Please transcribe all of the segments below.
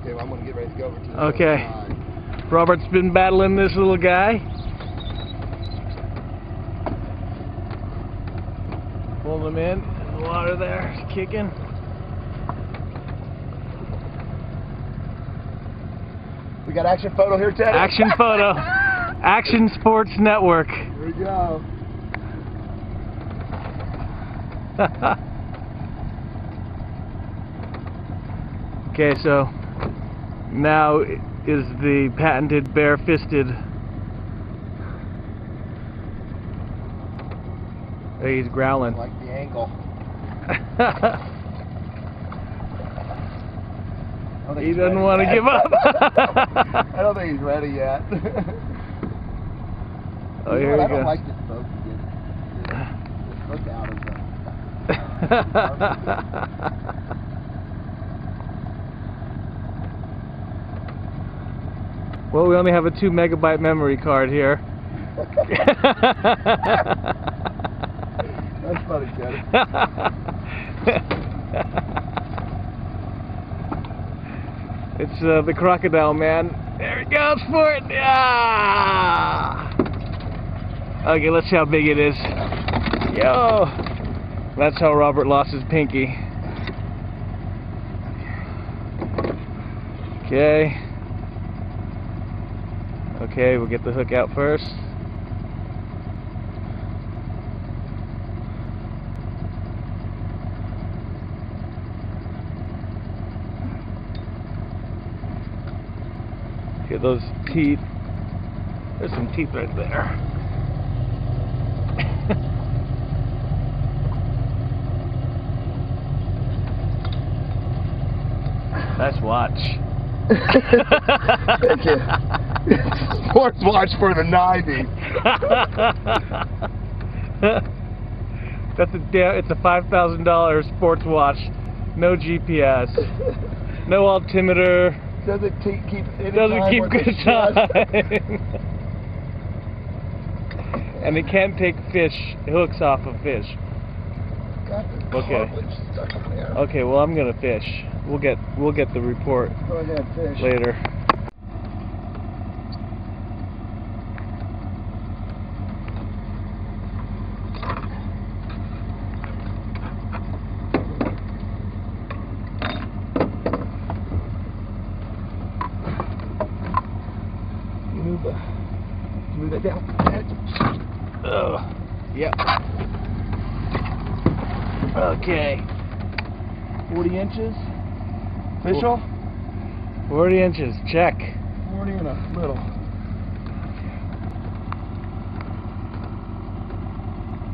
Okay, well, I'm going to get ready to go over to the Okay. other side. Robert's been battling this little guy. Pull him in. The water there is kicking. We got action photo here, Teddy. Action photo. Action Sports Network. Here we go. Okay, so now is the patented bare-fisted. Hey, he's growling. I like the angle. He doesn't want to give up. I don't think he's ready yet. Oh, here we I go. don't like this boat to get this hook out of the... Well, we only have a 2 megabyte memory card here. That's funny, Teddy. It's the crocodile man. There he goes for it. Yeah. Okay, let's see how big it is. Yo. That's how Robert lost his pinky. Okay. Okay, we'll get the hook out first. Get those teeth. There's some teeth right there. Nice watch. Thank you. Sports watch for the 90s. That's it's a $5,000 sports watch. No GPS. No altimeter. Doesn't keep any Doesn't time keep worth good of stress. time. And it can't take hooks off of fish. Got the Okay. cartilage stuck in there. Okay, well I'm gonna fish. We'll get the report Go ahead, fish. later. Move that down. Yep. Okay. 40 inches. Official? 40 inches. Check. 40 and a little.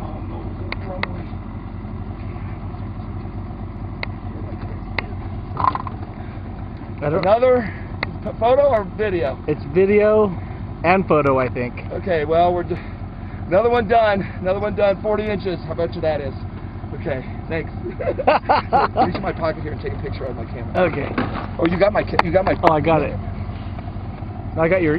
Oh no, crumbly. Another photo or video? It's video and photo, I think. Okay, well, another one done. Another one done, 40 inches. How about you that is? Okay, thanks. Reach in my pocket here and take a picture out of my camera. Okay. Oh, you got my Oh, I got it. I got your